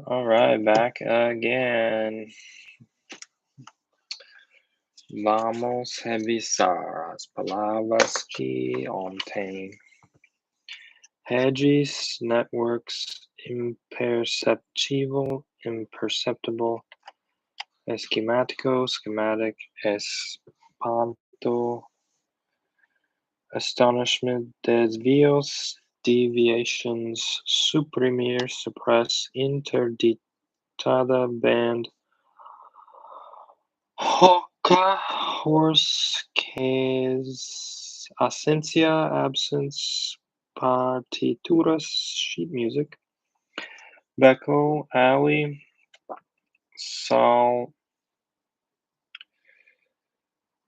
All right, back again. Vamos revisar as palavras que ontem. Hedges, networks, imperceptible, esquemático, schematic, espanto, astonishment, desvíos, deviations, suprimir, suppress, interditada, band, Hoca, horse, case, ausencia, absence, partituras, sheet music, Beco, alley, sol,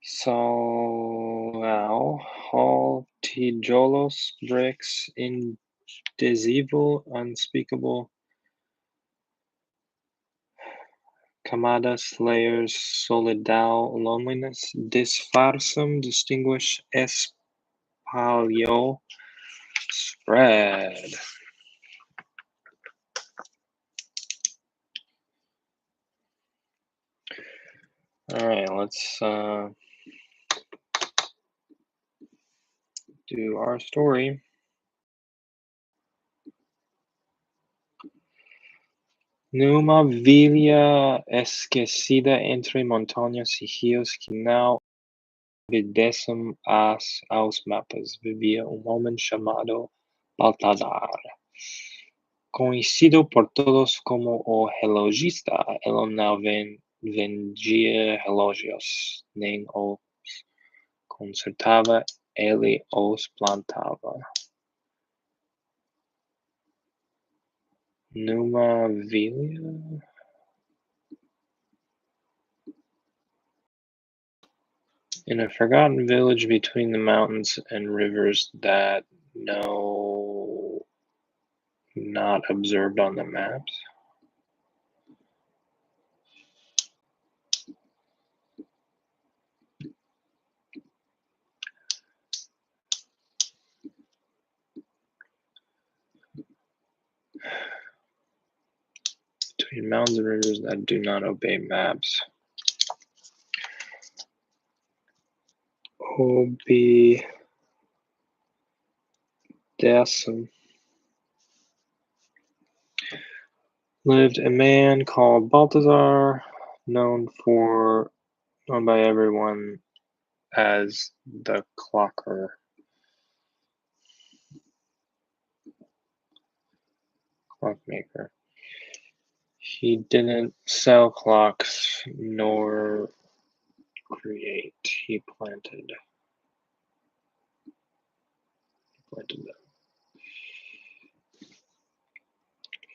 solao, hall, tijolos, bricks, indivisible, unspeakable, camadas, layers, solidal, loneliness, disfarsum, distinguish, espalio, spread. All right, let's do our story. Numa villa esquecida entre montanhas e rios que não obedecem aos mapas, vivia homem chamado Baltazar. Conhecido por todos como o relogista, ele não vendia relógios, nem os consertava, ele os plantava. Numa villa? In a forgotten village between the mountains and rivers that no not observed on the maps. Between mountains and rivers that do not obey maps. Obedecem. Lived a man called Balthazar, known by everyone as the clockmaker. He didn't sell clocks nor create, he planted them.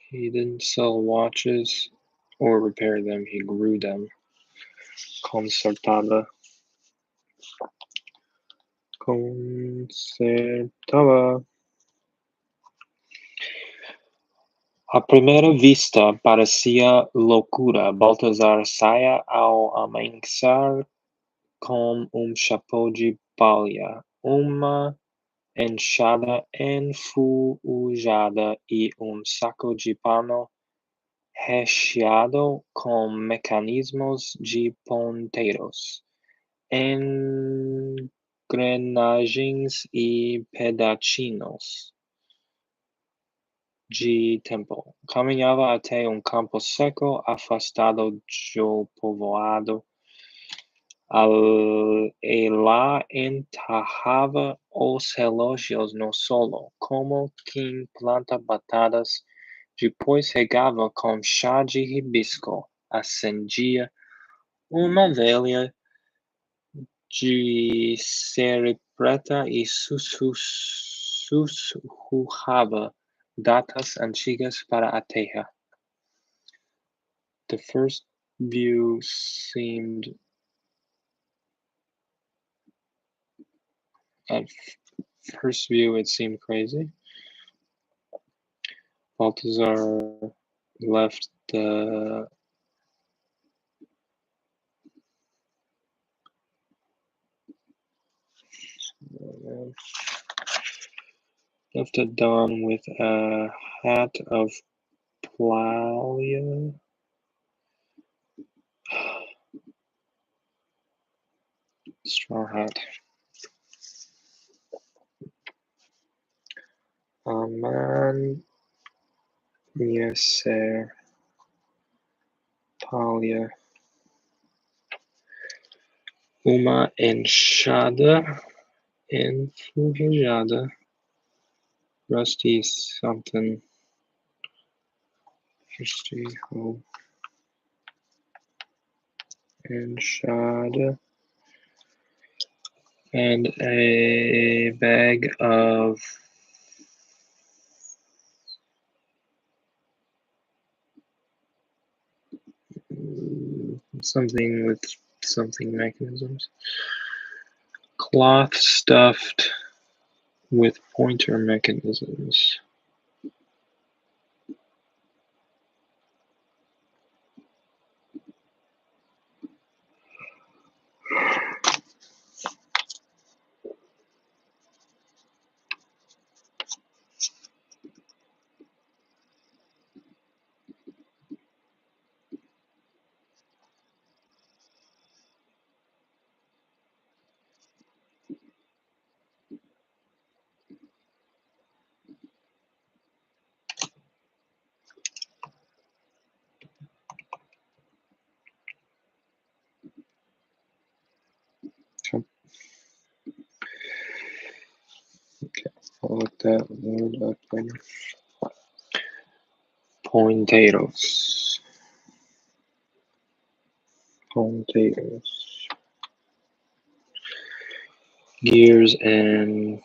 He didn't sell watches or repair them, he grew them. Consertaba. A primeira vista parecia loucura. Baltazar saía ao amanhecer com chapéu de palha, uma enxada enferrujada e saco de pano recheado com mecanismos de ponteiros, engrenagens e pedacinhos de tempo. Caminhava até campo seco, afastado do povoado, e lá enterrava os relógios no solo, como quem planta batatas. Depois regava com chá de hibisco, acendia uma velha de cera preta e sussurrava datas antigas para a terra. The first view seemed it seemed crazy. Balthazar left the dawn with a hat of Plalia. Straw hat. Aman Yeser Palia. Uma enxada enferrujada. Rusty something. Rusty hole. Enxada. And a bag of something with something mechanisms. Cloth stuffed with pointer mechanisms. Okay, I'll look that word up then. Pointeiros. Pointeiros. Gears and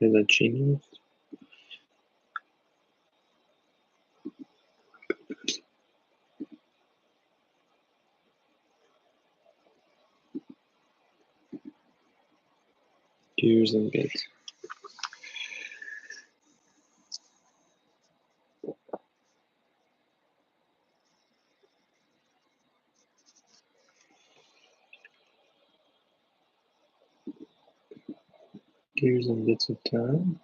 pedachinos. Gears and bits. Gears and bits of time.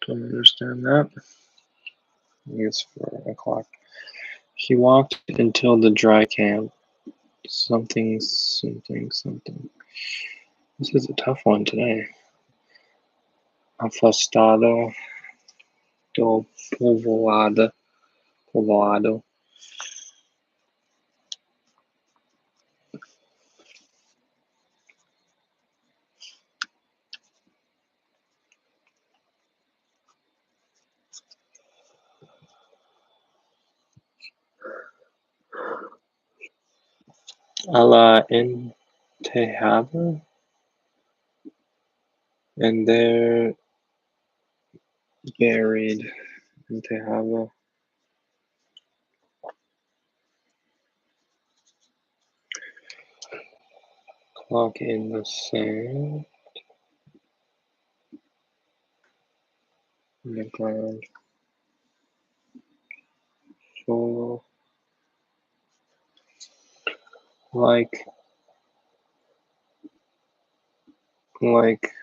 Don't understand that. I guess 4 o'clock. He walked until the dry camp. Something. This is a tough one today. Afastado do povoado. A la Entejada, and they're buried. Entejada. Clock in the sand. In the ground. Solo. Like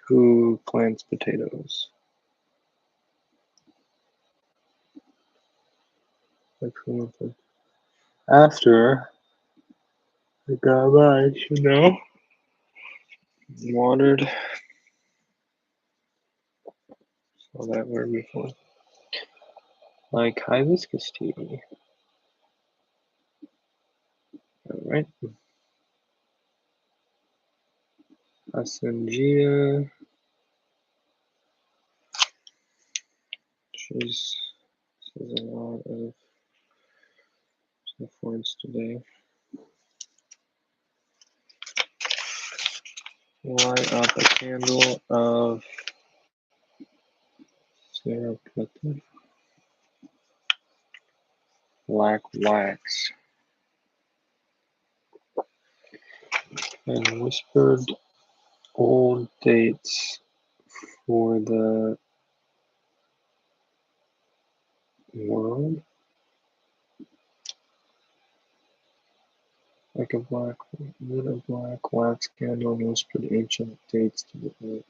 who plants potatoes? Like who? After the garbage, watered. Saw that word before. Like hibiscus tea. Alright. Asangia. She's says a lot of stuff words today. Light up a candle of Saraputta. Black wax. And whispered old dates for the world. Like a black lit a black wax candle and whispered ancient dates to the earth.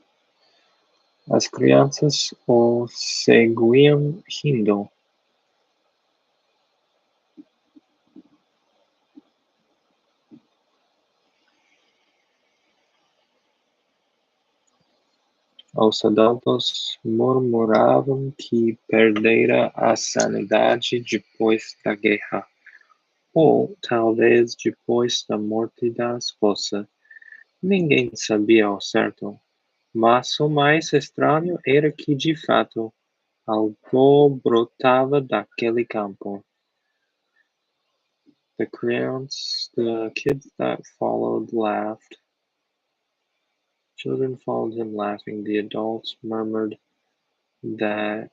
As crianças o seguían rindo. Os adultos murmuravam que perdera a sanidade depois da guerra, ou talvez depois da morte da esposa. Ninguém sabia ao certo, mas o mais estranho era que, de fato, algo brotava daquele campo. The kids that followed laughed. Children followed him laughing. The adults murmured that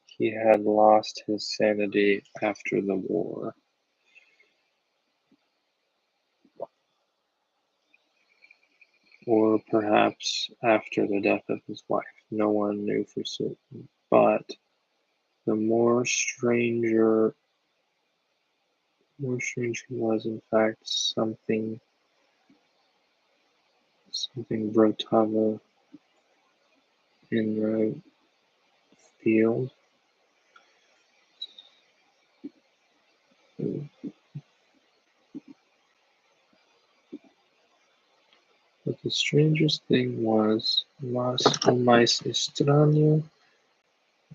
he had lost his sanity after the war. Or perhaps after the death of his wife. No one knew for certain. But the more strange he was, in fact, something brotava in the field. But the strangest thing was, mas o mais estranho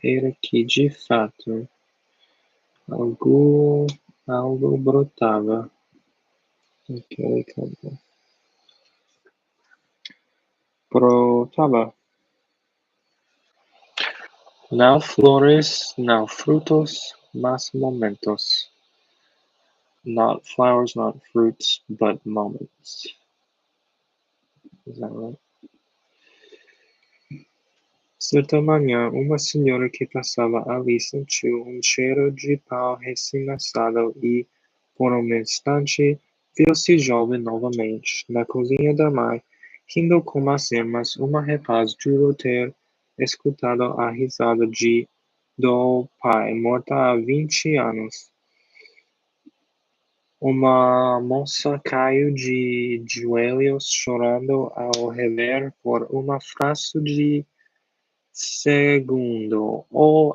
era que, de fato, algo, algo brotava naquele campo. Brotava. Não flores, não frutos, mas momentos. Not flowers, not fruits, but moments. Is that right? Certa manhã, uma senhora que passava ali sentiu um cheiro de pau recém-assado e, por um instante, viu-se jovem novamente, na cozinha da mãe, rindo como as irmãs. Uma rapaz jurou ter escutado a risada do pai, morta há 20 anos. Uma moça caiu de joelhos chorando ao rever por uma fração de segundo o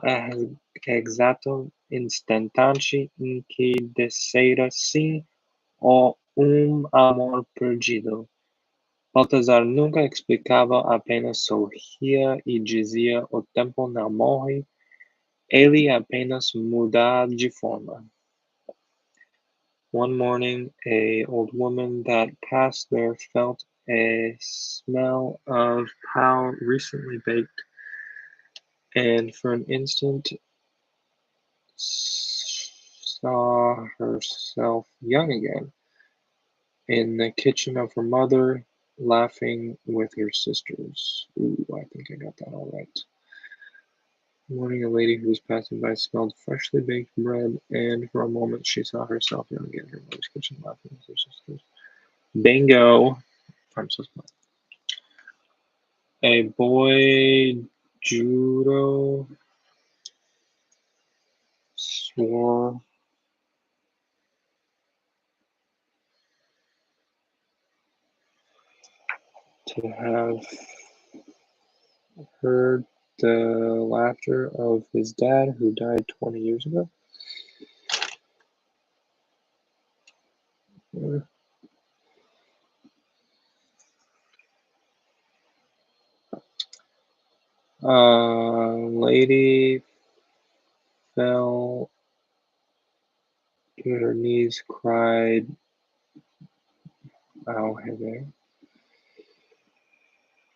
exato instante em que dissera sim a amor perdido. Baltazar nunca explicava, apenas sorria e dizia: o tempo não morre, ele apenas muda de forma. One morning, a old woman that passed there felt a smell of pao recently baked, and for an instant saw herself young again, in the kitchen of her mother, laughing with her sisters. Ooh, I think I got that all right. One morning, a lady who was passing by smelled freshly baked bread, and for a moment she saw herself young again in her mother's kitchen, laughing with her sisters. Bingo! I'm so smart. A boy judo swore to have heard the laughter of his dad, who died 20 years ago. Lady fell to her knees, cried, "Ow, Heather,"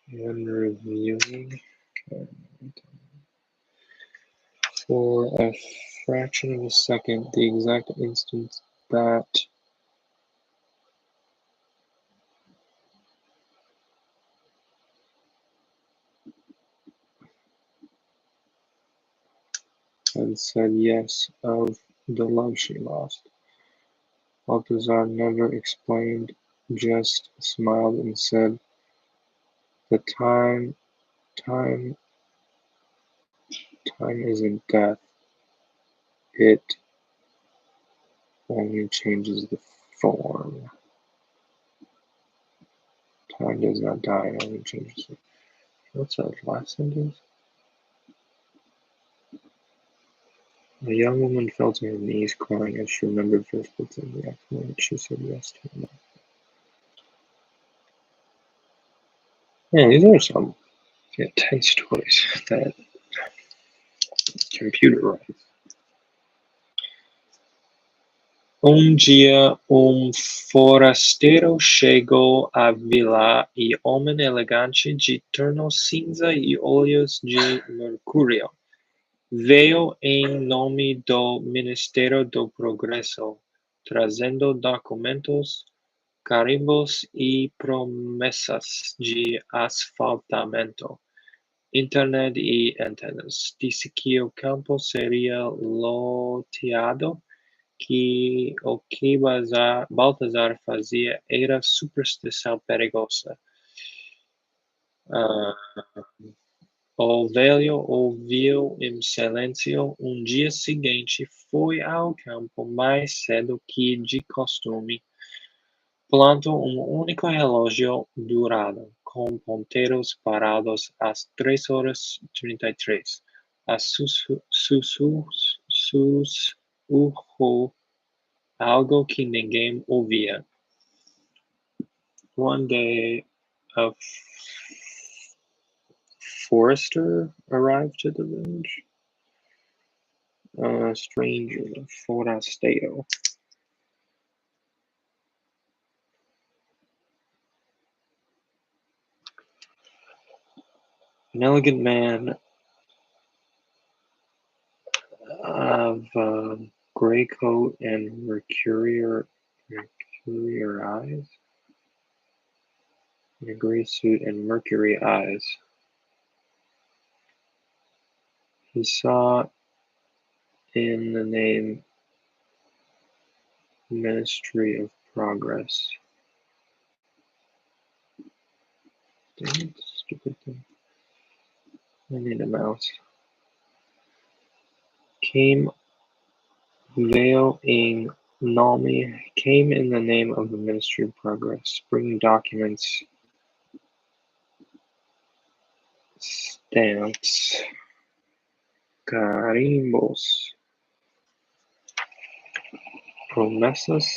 and reviewing for a fraction of a second the exact instant that had said yes of the love she lost. Balthazar never explained, just smiled and said, "The time isn't death, it only changes the form." Wine does not die, it only changes it. What's that last sentence? A young woman fell to her knees, crying as she remembered first bits of the accident. She said yes to him. Yeah, these are some intense toys that computerized. Dia forasteiro chegou à vila e homem elegante de terno cinza e olhos de mercúrio. Veio em nome do Ministério do Progresso, trazendo documentos, carimbos e promessas de asfaltamento, internet e antenas. Disse que o campo seria loteado, que o que Baltazar fazia era superstição perigosa. O velho ouviu em silêncio. Dia seguinte, foi ao campo mais cedo que de costume. Plantou único relógio dourado, com ponteiros parados às 3h33. A sussurrou algo que ninguém ouvia. One day, a forester arrived to the village. A stranger, forasteiro. An elegant man of gray coat and mercurial eyes, in a gray suit and mercury eyes. He saw in the name Ministry of Progress. Dang it, stupid thing. I need a mouse. Veio em nome, came in the name of the Ministry of Progress, bringing documents, stamps, carimbos, promises,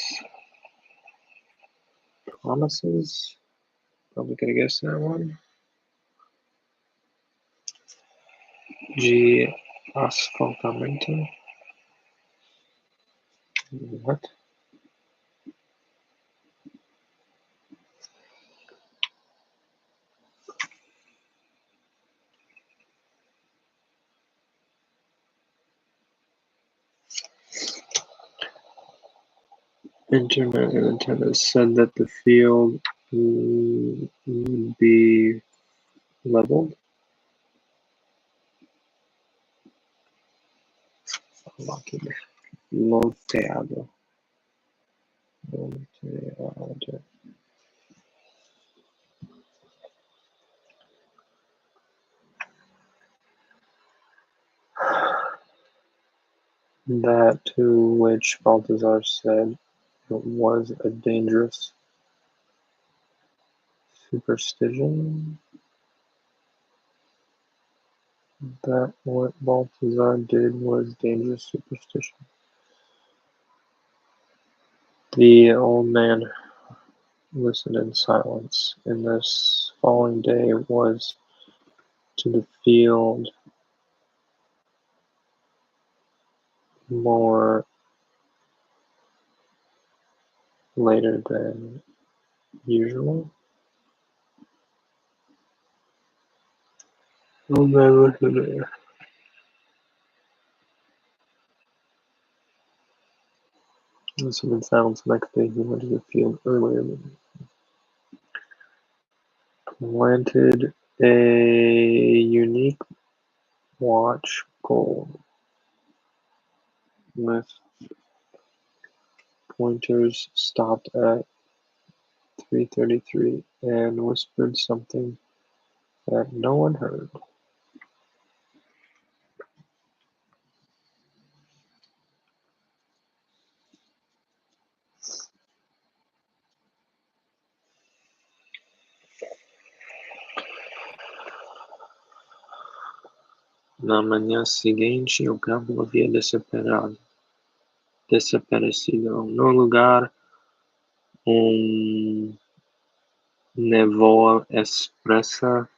probably could have guessed that one, de asfaltamento, what? Internet and antennas said that the field would be leveled. Loteado. That to which Balthazar said it was a dangerous superstition. That what Balthazar did was dangerous superstition. The old man listened in silence. And this following day was to the field more later than usual. Old man listened. Listened in silence. Next day he went to the field earlier than planted a unique watch gold with pointers, stopped at 3:33 and whispered something that no one heard. Na manhã seguinte, o campo havia desaparecido. No lugar, um névoa espessa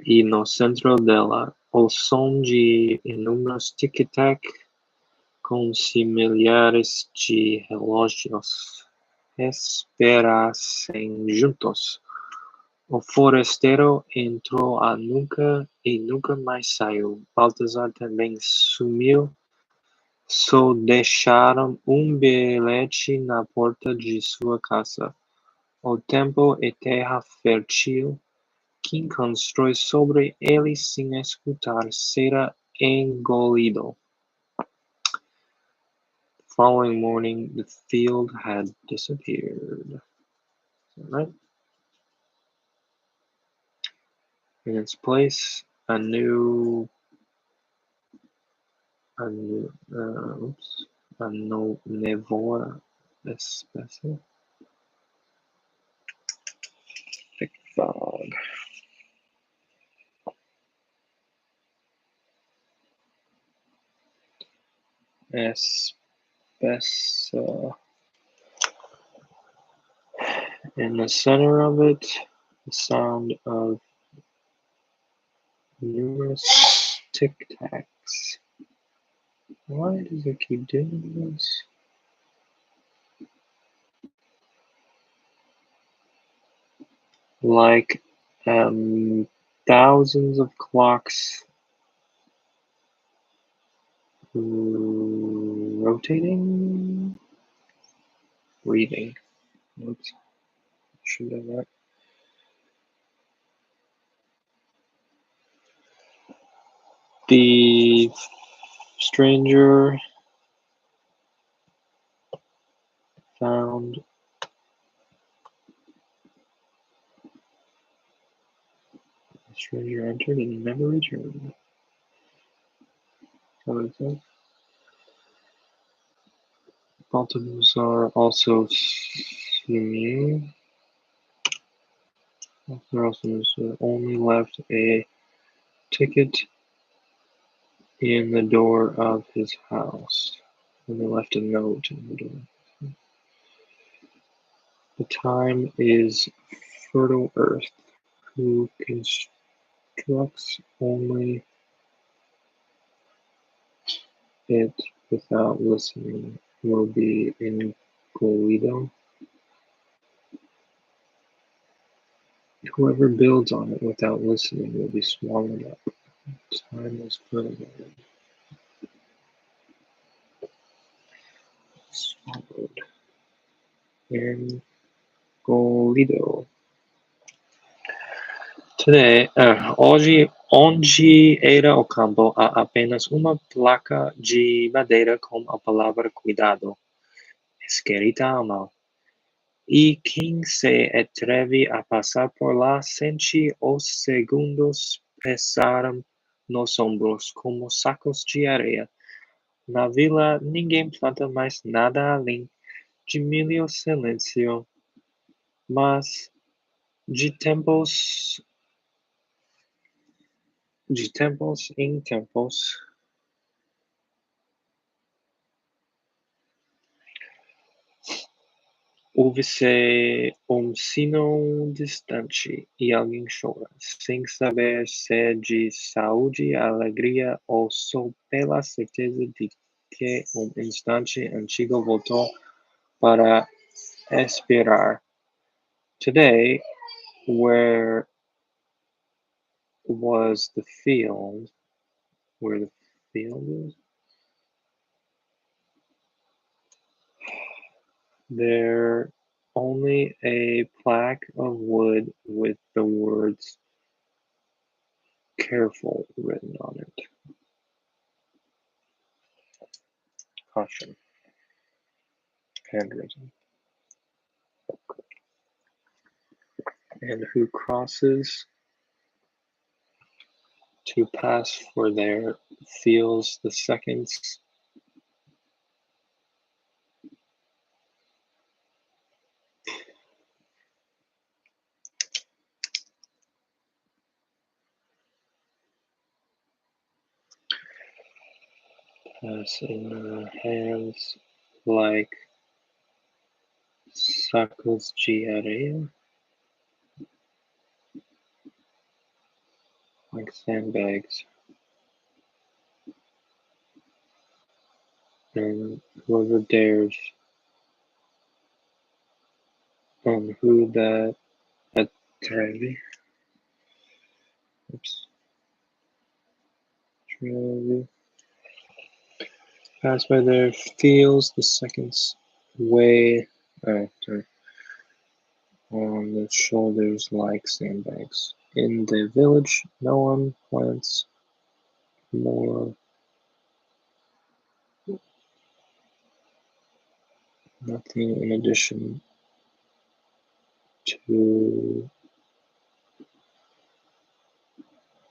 e no centro dela, o som de inúmeros tic-tac com milhares de relógios esperassem juntos. O forasteiro entrou e nunca mais saiu. Baltazar também sumiu. Só deixaram um bilhete na porta de sua casa. O tempo é terra fértil. Quem constrói sobre ele sem escutar será engolido. The following morning, the field had disappeared. Is that right? In its place, a new, a no nevoa especie, thick fog. Espessa. In the center of it, the sound of numerous tic-tacs. Why does it keep doing this? Like thousands of clocks rotating, reading. Oops, should have done that. The stranger found the stranger entered and never returned. So it says. Baltazar also knew. Baltazar only left a ticket in the door of his house. And they left a note in the door. The time is fertile earth. Who constructs only it without listening will be engolido. Whoever builds on it without listening will be swallowed up. Time is fertile. Swallowed. Engolido. Today, onde era o campo, há apenas uma placa de madeira com a palavra cuidado, escrita à mão. E quem se atreve a passar por lá sente os segundos pesarem nos ombros como sacos de areia. Na vila, ninguém planta mais nada além de milho silêncio, mas de tempos em tempos, ouve-se sino distante e alguém chora, sem saber se é de saúde, alegria ou só pela certeza de que um instante antigo voltou para esperar. Today, where was the field? Where the field is? There only a plaque of wood with the words "Careful" written on it. Caution. Handwritten. And who crosses to pass for there feels the seconds Pass in her hands like sacos de areia, like sandbags. And whoever dares, who that atreve, pass by there feels the seconds weigh on the shoulders like sandbags. In the village, no one plants more, nothing in addition to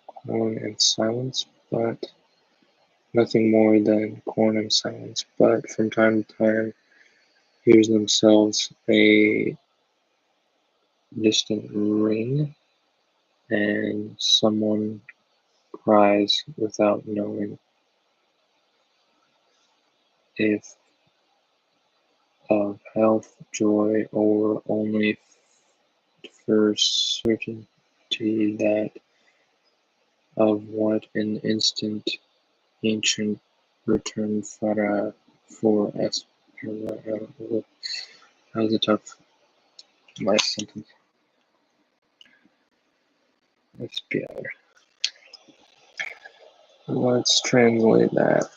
corn and silence, but nothing more than corn and silence. But from time to time, hears themselves a distant ring, and someone cries without knowing if of health, joy, or only for certainty that of what an instant ancient return for Esperanza. That was a tough last sentence. Espiar. Let's translate that.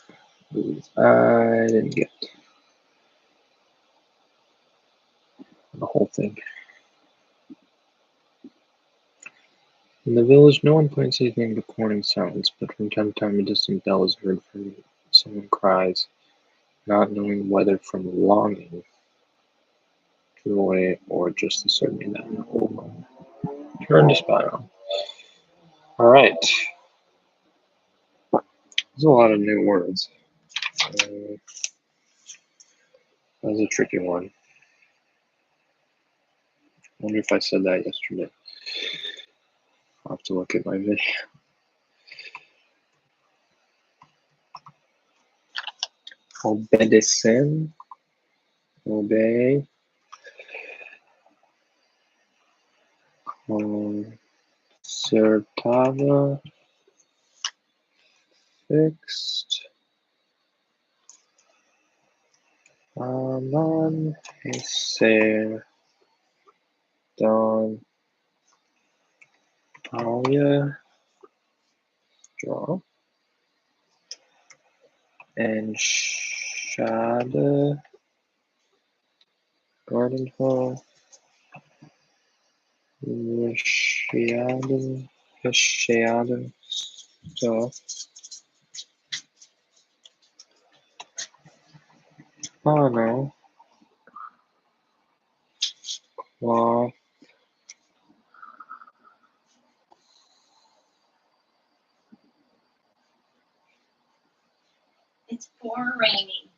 I didn't get the whole thing. In the village, no one plants anything but corn and silence, but from time to time a distant bell is heard from someone cries, not knowing whether from longing, joy, or just the certainty that an old one turned to spot on. All right. There's a lot of new words. That was a tricky one. I wonder if I said that yesterday. I'll have to look at my video. Obedecer, obey, concertada, fixed, amanhecer, dawn, palha, draw, enxada, garden hole, recheada, stuff. Oh no. Cloth, It's pouring raining.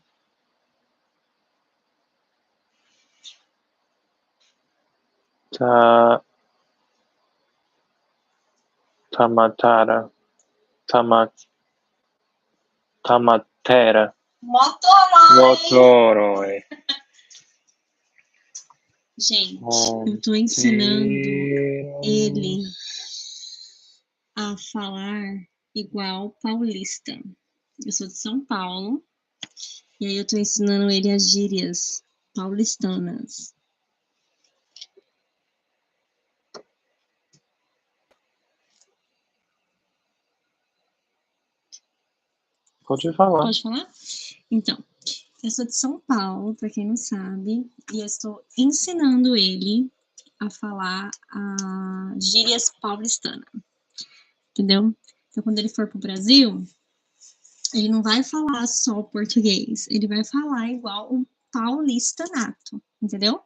Tamatara, tamatera, motoroi. Gente, eu tô ensinando ele a falar igual paulista. Eu sou de São Paulo e aí eu tô ensinando ele as gírias paulistanas. Pode falar. Pode falar? Então, eu sou de São Paulo, para quem não sabe, e eu estou ensinando ele a falar as gírias paulistanas. Entendeu? Então, quando ele for pro Brasil, ele não vai falar só o português, ele vai falar igual um paulista nato, entendeu?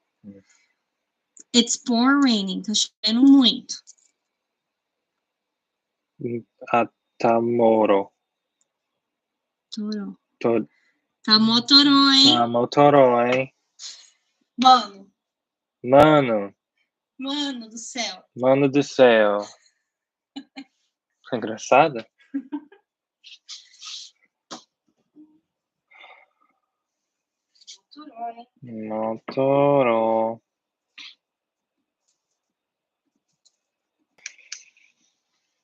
It's pouring raining, tá chovendo muito. Atamoro. Toró. Tá Motoró, hein? Tá motoró, hein? Mano do céu. Mano do céu. Engraçada? Motoro.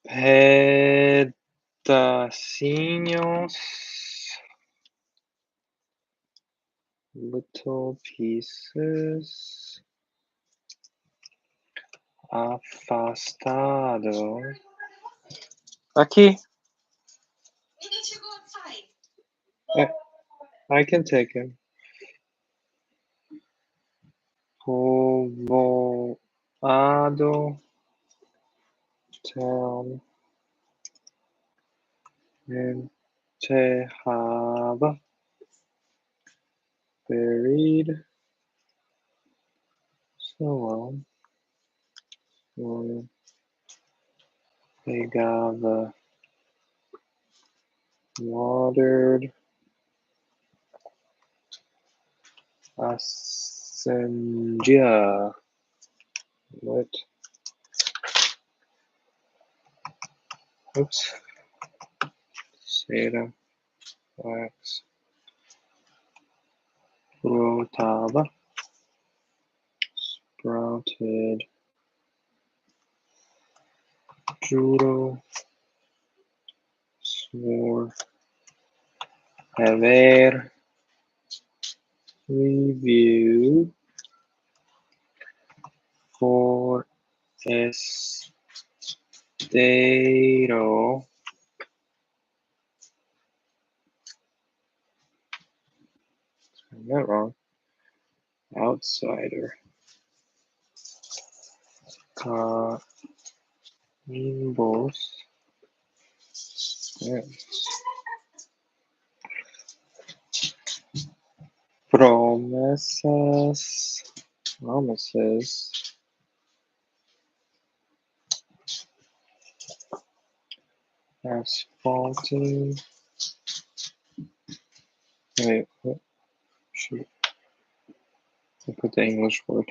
Pedacinhos. Little pieces. Afastado. Aqui. I can take him. Povoado. Town. Enterrada. Buried. So on. Pegava. Watered. Acendia. Lit. Oops. Cera. Wax. Brotava. Sprouted. Judo. Swore. Haver. Review. For Estero. I got that wrong. Outsider. Carimbos. Yes. Promesas. Promises. Asphalting. Wait, what? Shoot. I put the English word.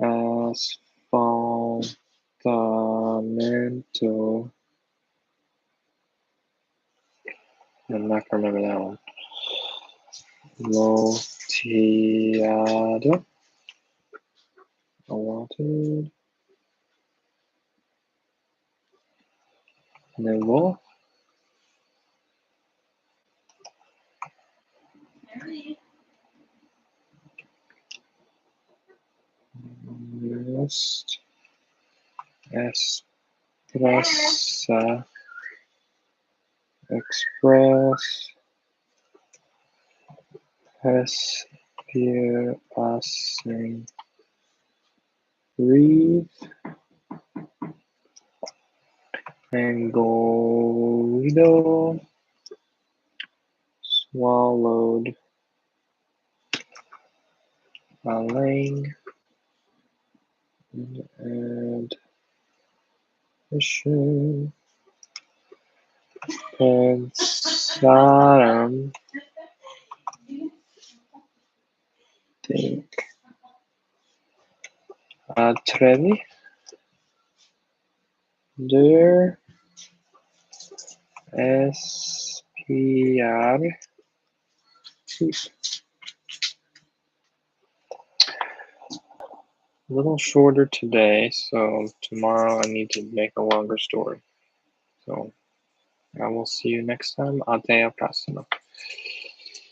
Asphaltamento. I'm not gonna remember that one. Loteado. Allotted. Neville. Nest. Espressa. Express. Respiração. Breathe. Engolido. Swallowed. Além. And fishing. Pensaram. Think. Atrevi. Der. Espiar. Keep. A little shorter today, so tomorrow I need to make a longer story. So I will see you next time. Até a próxima.